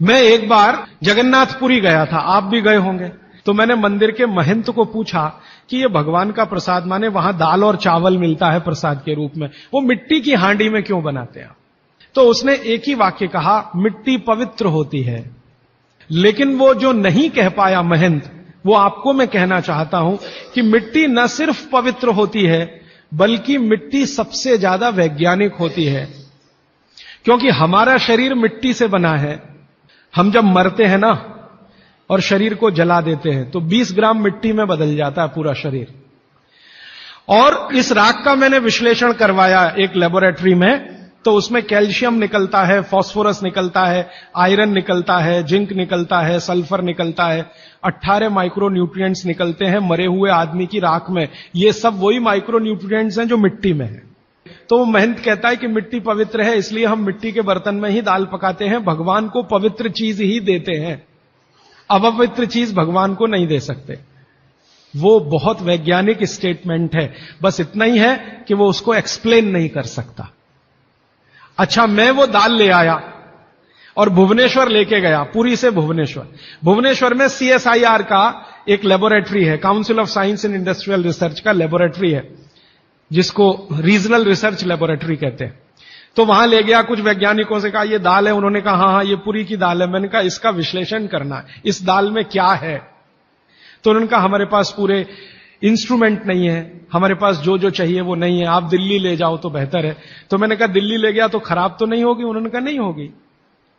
मैं एक बार जगन्नाथपुरी गया था, आप भी गए होंगे। तो मैंने मंदिर के महंत को पूछा कि ये भगवान का प्रसाद, माने वहां दाल और चावल मिलता है प्रसाद के रूप में, वो मिट्टी की हांडी में क्यों बनाते हैं? तो उसने एक ही वाक्य कहा, मिट्टी पवित्र होती है। लेकिन वो जो नहीं कह पाया महंत, वो आपको मैं कहना चाहता हूं कि मिट्टी न सिर्फ पवित्र होती है, बल्कि मिट्टी सबसे ज्यादा वैज्ञानिक होती है। क्योंकि हमारा शरीर मिट्टी से बना है। हम जब मरते हैं ना और शरीर को जला देते हैं तो 20 ग्राम मिट्टी में बदल जाता है पूरा शरीर। और इस राख का मैंने विश्लेषण करवाया एक लेबोरेटरी में, तो उसमें कैल्शियम निकलता है, फास्फोरस निकलता है, आयरन निकलता है, जिंक निकलता है, सल्फर निकलता है, 18 माइक्रो न्यूट्रिएंट्स निकलते हैं मरे हुए आदमी की राख में। ये सब वही माइक्रो न्यूट्रिएंट्स हैं जो मिट्टी में है। तो महंत कहता है कि मिट्टी पवित्र है, इसलिए हम मिट्टी के बर्तन में ही दाल पकाते हैं, भगवान को पवित्र चीज ही देते हैं, अपवित्र चीज भगवान को नहीं दे सकते। वो बहुत वैज्ञानिक स्टेटमेंट है, बस इतना ही है कि वो उसको एक्सप्लेन नहीं कर सकता। अच्छा, मैं वो दाल ले आया और भुवनेश्वर लेके गया, पुरी से भुवनेश्वर। भुवनेश्वर में CSIR का एक लेबोरेटरी है, council of science and industrial research का लेबोरेटरी है, जिसको रीजनल रिसर्च लेबोरेटरी कहते हैं। तो वहां ले गया, कुछ वैज्ञानिकों से कहा ये दाल है, उन्होंने कहा हाँ ये पुरी की दाल है। मैंने कहा इसका विश्लेषण करना है, इस दाल में क्या है? तो उन्होंने कहा हमारे पास पूरे इंस्ट्रूमेंट नहीं है, हमारे पास जो जो चाहिए वो नहीं है, आप दिल्ली ले जाओ तो बेहतर है। तो मैंने कहा दिल्ली ले गया तो खराब तो नहीं होगी? उन्होंने कहा नहीं होगी,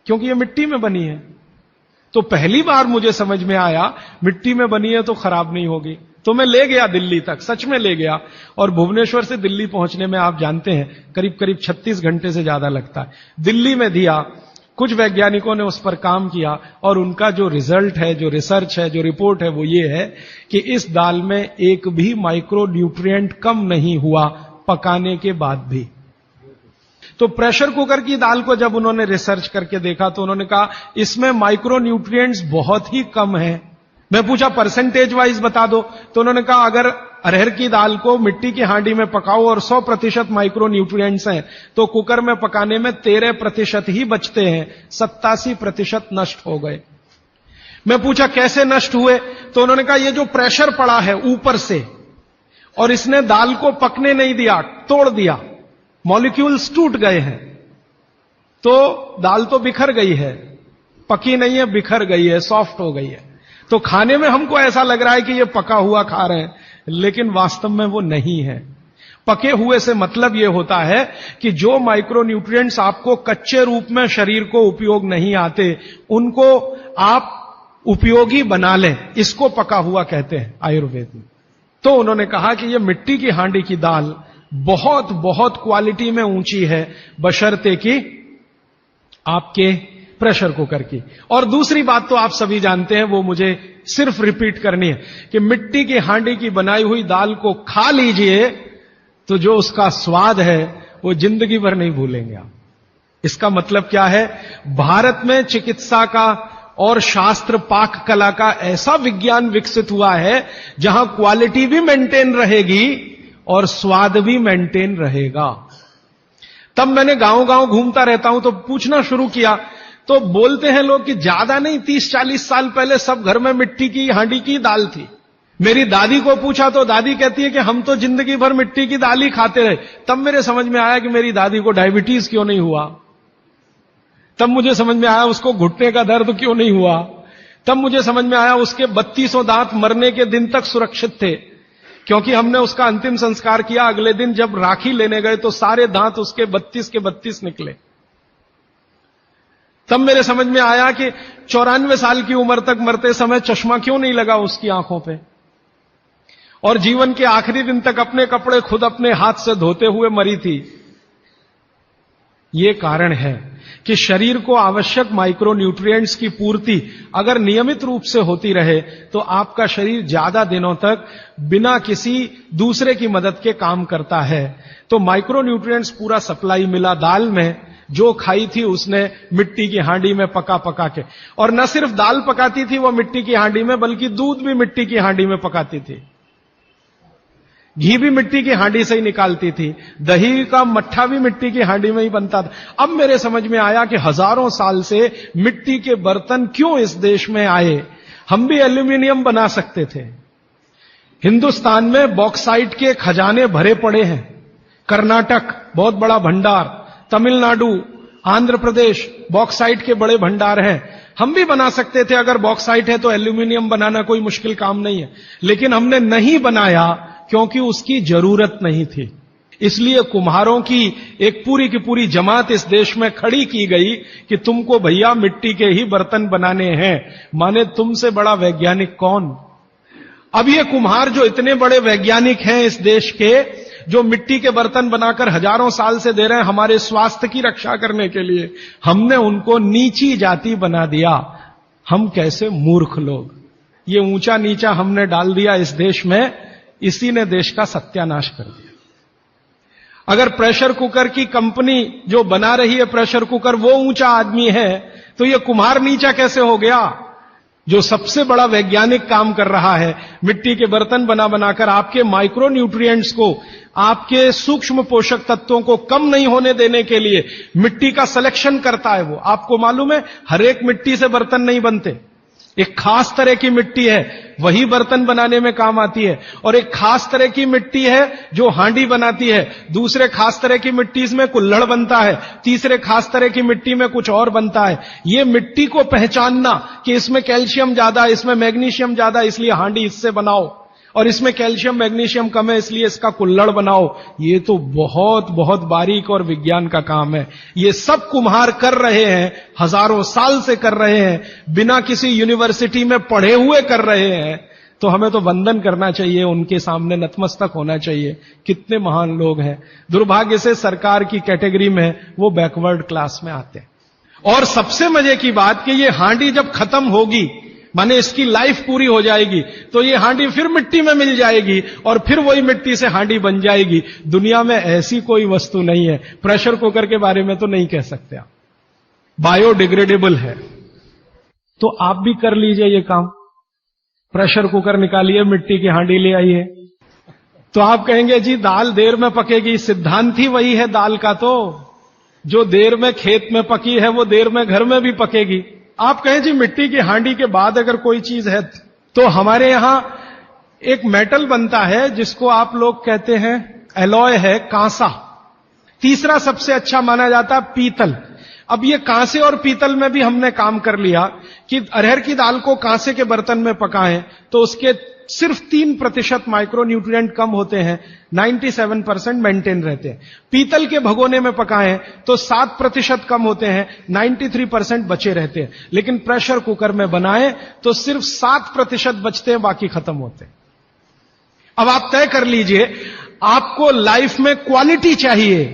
क्योंकि ये मिट्टी में बनी है। तो पहली बार मुझे समझ में आया मिट्टी में बनी है तो खराब नहीं होगी। तो मैं ले गया दिल्ली तक, सच में ले गया। और भुवनेश्वर से दिल्ली पहुंचने में आप जानते हैं करीब करीब 36 घंटे से ज्यादा लगता है। दिल्ली में दिया, कुछ वैज्ञानिकों ने उस पर काम किया और उनका जो रिजल्ट है, जो रिसर्च है, जो रिपोर्ट है, वो ये है कि इस दाल में एक भी माइक्रो न्यूट्रिएंट कम नहीं हुआ पकाने के बाद भी। तो प्रेशर कुकर की दाल को जब उन्होंने रिसर्च करके देखा तो उन्होंने कहा इसमें माइक्रो न्यूट्रिएंट्स बहुत ही कम है। मैं पूछा परसेंटेज वाइज बता दो, तो उन्होंने कहा अगर अरहर की दाल को मिट्टी की हांडी में पकाओ और 100% माइक्रो न्यूट्रिएंट्स हैं, तो कुकर में पकाने में 13% ही बचते हैं, 87% नष्ट हो गए। मैं पूछा कैसे नष्ट हुए? तो उन्होंने कहा ये जो प्रेशर पड़ा है ऊपर से और इसने दाल को पकने नहीं दिया, तोड़ दिया, मॉलिक्यूल्स टूट गए हैं, तो दाल तो बिखर गई है, पकी नहीं है, बिखर गई है, सॉफ्ट हो गई है। तो खाने में हमको ऐसा लग रहा है कि ये पका हुआ खा रहे हैं, लेकिन वास्तव में वो नहीं है। पके हुए से मतलब ये होता है कि जो माइक्रो न्यूट्रिएंट्स आपको कच्चे रूप में शरीर को उपयोग नहीं आते, उनको आप उपयोगी बना लें, इसको पका हुआ कहते हैं आयुर्वेद में। तो उन्होंने कहा कि ये मिट्टी की हांडी की दाल बहुत बहुत क्वालिटी में ऊंची है, बशर्ते कि आपके प्रेशर कुकर की। और दूसरी बात तो आप सभी जानते हैं, वो मुझे सिर्फ रिपीट करनी है कि मिट्टी की हांडी की बनाई हुई दाल को खा लीजिए तो जो उसका स्वाद है वो जिंदगी भर नहीं भूलेंगे आप। इसका मतलब क्या है? भारत में चिकित्सा का और शास्त्र पाक कला का ऐसा विज्ञान विकसित हुआ है जहां क्वालिटी भी मेंटेन रहेगी और स्वाद भी मेंटेन रहेगा। तब मैंने गांव गांव घूमता रहता हूं तो पूछना शुरू किया, तो बोलते हैं लोग कि ज्यादा नहीं, 30-40 साल पहले सब घर में मिट्टी की हांडी की दाल थी। मेरी दादी को पूछा तो दादी कहती है कि हम तो जिंदगी भर मिट्टी की दाल ही खाते रहे। तब मेरे समझ में आया कि मेरी दादी को डायबिटीज क्यों नहीं हुआ। तब मुझे समझ में आया उसको घुटने का दर्द क्यों नहीं हुआ। तब मुझे समझ में आया उसके 3200 दांत मरने के दिन तक सुरक्षित थे, क्योंकि हमने उसका अंतिम संस्कार किया। अगले दिन जब राखी लेने गए तो सारे दांत उसके 32 के 32 निकले। तब मेरे समझ में आया कि 94 साल की उम्र तक मरते समय चश्मा क्यों नहीं लगा उसकी आंखों पे, और जीवन के आखिरी दिन तक अपने कपड़े खुद अपने हाथ से धोते हुए मरी थी। ये कारण है कि शरीर को आवश्यक माइक्रो न्यूट्रिएंट्स की पूर्ति अगर नियमित रूप से होती रहे तो आपका शरीर ज्यादा दिनों तक बिना किसी दूसरे की मदद के काम करता है। तो माइक्रो न्यूट्रिएंट्स पूरा सप्लाई मिला दाल में, जो खाई थी उसने मिट्टी की हांडी में पका पका के। और न सिर्फ दाल पकाती थी वो मिट्टी की हांडी में, बल्कि दूध भी मिट्टी की हांडी में पकाती थी। घी भी मिट्टी की हांडी से ही निकालती थी, दही का मट्ठा भी मिट्टी की हांडी में ही बनता था। अब मेरे समझ में आया कि हजारों साल से मिट्टी के बर्तन क्यों इस देश में आए। हम भी एल्यूमिनियम बना सकते थे। हिंदुस्तान में बॉक्साइट के खजाने भरे पड़े हैं। कर्नाटक बहुत बड़ा भंडार, तमिलनाडु, आंध्र प्रदेश बॉक्साइट के बड़े भंडार हैं। हम भी बना सकते थे, अगर बॉक्साइट है तो एल्यूमिनियम बनाना कोई मुश्किल काम नहीं है, लेकिन हमने नहीं बनाया क्योंकि उसकी जरूरत नहीं थी। इसलिए कुम्हारों की एक पूरी की पूरी जमात इस देश में खड़ी की गई कि तुमको भैया मिट्टी के ही बर्तन बनाने हैं। माने तुमसे बड़ा वैज्ञानिक कौन। अब ये कुम्हार जो इतने बड़े वैज्ञानिक हैं इस देश के, जो मिट्टी के बर्तन बनाकर हजारों साल से दे रहे हैं हमारे स्वास्थ्य की रक्षा करने के लिए, हमने उनको नीची जाति बना दिया। हम कैसे मूर्ख लोग, ये ऊंचा नीचा हमने डाल दिया इस देश में, इसी ने देश का सत्यानाश कर दिया। अगर प्रेशर कुकर की कंपनी जो बना रही है प्रेशर कुकर वो ऊंचा आदमी है, तो ये कुम्हार नीचा कैसे हो गया। जो सबसे बड़ा वैज्ञानिक काम कर रहा है, मिट्टी के बर्तन बना बनाकर आपके माइक्रो न्यूट्रिएंट्स को, आपके सूक्ष्म पोषक तत्वों को कम नहीं होने देने के लिए मिट्टी का सिलेक्शन करता है। वो आपको मालूम है, हर एक मिट्टी से बर्तन नहीं बनते। एक खास तरह की मिट्टी है वही बर्तन बनाने में काम आती है, और एक खास तरह की मिट्टी है जो हांडी बनाती है, दूसरे खास तरह की मिट्टी में कुल्हड़ बनता है, तीसरे खास तरह की मिट्टी में कुछ और बनता है। ये मिट्टी को पहचानना कि इसमें कैल्शियम ज्यादा, इसमें मैग्नीशियम ज्यादा, इसलिए हांडी इससे बनाओ, और इसमें कैल्शियम मैग्नीशियम कम है इसलिए इसका कुल्हड़ बनाओ, ये तो बहुत बहुत बारीक और विज्ञान का काम है। ये सब कुम्हार कर रहे हैं, हजारों साल से कर रहे हैं, बिना किसी यूनिवर्सिटी में पढ़े हुए कर रहे हैं। तो हमें तो वंदन करना चाहिए, उनके सामने नतमस्तक होना चाहिए। कितने महान लोग हैं। दुर्भाग्य से सरकार की कैटेगरी में वो बैकवर्ड क्लास में आते हैं। और सबसे मजे की बात कि ये हांडी जब खत्म होगी, माने इसकी लाइफ पूरी हो जाएगी, तो ये हांडी फिर मिट्टी में मिल जाएगी और फिर वही मिट्टी से हांडी बन जाएगी। दुनिया में ऐसी कोई वस्तु नहीं है। प्रेशर कुकर के बारे में तो नहीं कह सकते आप, बायोडिग्रेडेबल है। तो आप भी कर लीजिए ये काम, प्रेशर कुकर निकालिए, मिट्टी की हांडी ले आइए। तो आप कहेंगे जी दाल देर में पकेगी, सिद्धांत ही वही है दाल का, तो जो देर में खेत में पकी है वो देर में घर में भी पकेगी। आप कहें जी मिट्टी की हांडी के बाद अगर कोई चीज है, तो हमारे यहां एक मेटल बनता है जिसको आप लोग कहते हैं एलॉय है, कांसा। तीसरा सबसे अच्छा माना जाता है पीतल। अब ये कांसे और पीतल में भी हमने काम कर लिया कि अरहर की दाल को कांसे के बर्तन में पकाएं तो उसके सिर्फ 3% माइक्रो न्यूट्रिएंट कम होते हैं, 97% मेंटेन रहते हैं। पीतल के भगोने में पकाएं तो 7% कम होते हैं, 93% बचे रहते हैं। लेकिन प्रेशर कुकर में बनाएं तो सिर्फ 7% बचते हैं, बाकी खत्म होते हैं। अब आप तय कर लीजिए, आपको लाइफ में क्वालिटी चाहिए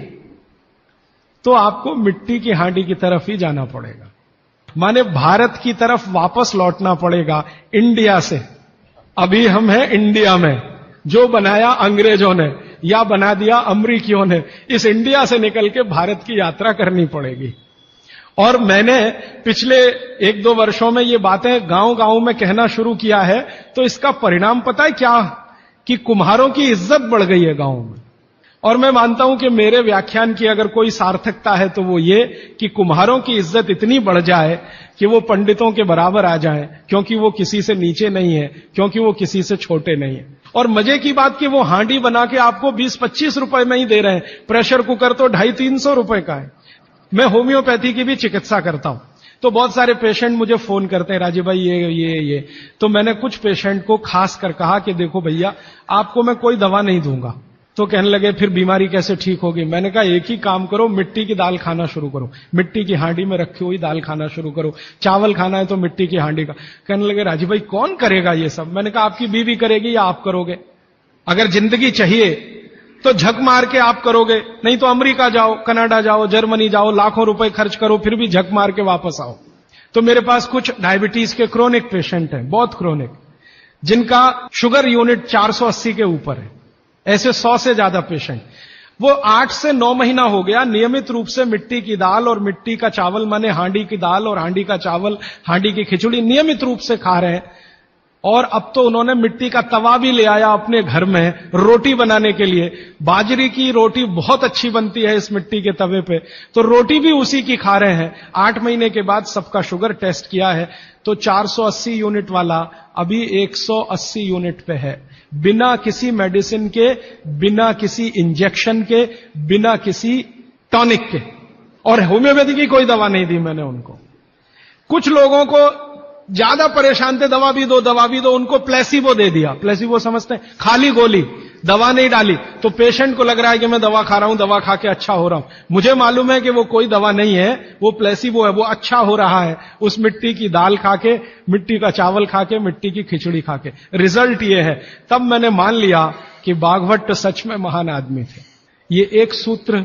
तो आपको मिट्टी की हांडी की तरफ ही जाना पड़ेगा, माने भारत की तरफ वापस लौटना पड़ेगा, इंडिया से। अभी हम हैं इंडिया में, जो बनाया अंग्रेजों ने या बना दिया अमरीकियों ने, इस इंडिया से निकल के भारत की यात्रा करनी पड़ेगी। और मैंने पिछले 1-2 वर्षों में ये बातें गांव-गांव में कहना शुरू किया है, तो इसका परिणाम पता है क्या, कि कुम्हारों की इज्जत बढ़ गई है गांव में। और मैं मानता हूं कि मेरे व्याख्यान की अगर कोई सार्थकता है तो वो ये कि कुम्हारों की इज्जत इतनी बढ़ जाए कि वो पंडितों के बराबर आ जाएं, क्योंकि वो किसी से नीचे नहीं है, क्योंकि वो किसी से छोटे नहीं है। और मजे की बात कि वो हांडी बना के आपको 20-25 रुपए में ही दे रहे हैं, प्रेशर कुकर तो 250-300 रुपए का है। मैं होम्योपैथी की भी चिकित्सा करता हूं, तो बहुत सारे पेशेंट मुझे फोन करते हैं, राजीव भाई ये। तो मैंने कुछ पेशेंट को खास कर कहा कि देखो भैया, आपको मैं कोई दवा नहीं दूंगा। तो कहने लगे फिर बीमारी कैसे ठीक होगी। मैंने कहा एक ही काम करो, मिट्टी की दाल खाना शुरू करो, मिट्टी की हांडी में रखी हुई दाल खाना शुरू करो। चावल खाना है तो मिट्टी की हांडी का। कहने लगे राजीव भाई कौन करेगा ये सब। मैंने कहा आपकी बीवी करेगी या आप करोगे। अगर जिंदगी चाहिए तो झक मार के आप करोगे, नहीं तो अमेरिका जाओ, कनाडा जाओ, जर्मनी जाओ, लाखों रुपए खर्च करो, फिर भी झक मार के वापस आओ। तो मेरे पास कुछ डायबिटीज के क्रोनिक पेशेंट हैं, बहुत क्रोनिक, जिनका शुगर यूनिट 480 के ऊपर है। ऐसे 100 से ज्यादा पेशेंट, वो 8 से 9 महीना हो गया नियमित रूप से मिट्टी की दाल और मिट्टी का चावल, माने हांडी की दाल और हांडी का चावल, हांडी की खिचड़ी नियमित रूप से खा रहे हैं। और अब तो उन्होंने मिट्टी का तवा भी ले आया अपने घर में रोटी बनाने के लिए। बाजरे की रोटी बहुत अच्छी बनती है इस मिट्टी के तवे पे, तो रोटी भी उसी की खा रहे हैं। 8 महीने के बाद सबका शुगर टेस्ट किया है तो 480 यूनिट वाला अभी 180 यूनिट पे है, बिना किसी मेडिसिन के, बिना किसी इंजेक्शन के, बिना किसी टॉनिक के। और होम्योपैथी की कोई दवा नहीं दी मैंने उनको। कुछ लोगों को ज्यादा परेशान थे, दवा भी दो, उनको प्लेसिबो दे दिया। प्लेसिबो समझते हैं? खाली गोली, दवा नहीं डाली। तो पेशेंट को लग रहा है कि मैं दवा खा रहा हूं, दवा खा के अच्छा हो रहा हूं। मुझे मालूम है कि वो कोई दवा नहीं है, वो प्लेसिबो है, वो अच्छा हो रहा है उस मिट्टी की दाल खा के, मिट्टी का चावल खा के, मिट्टी की खिचड़ी खा के। रिजल्ट ये है। तब मैंने मान लिया कि बाघभट्ट सच में महान आदमी थे। ये एक सूत्र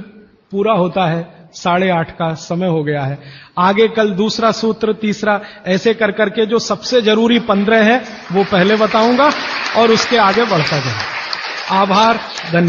पूरा होता है, 8:30 का समय हो गया है। आगे कल दूसरा सूत्र, तीसरा, ऐसे कर करके जो सबसे जरूरी 15 है वो पहले बताऊंगा और उसके आगे बढ़ता जाए। आभार, धन्यवाद।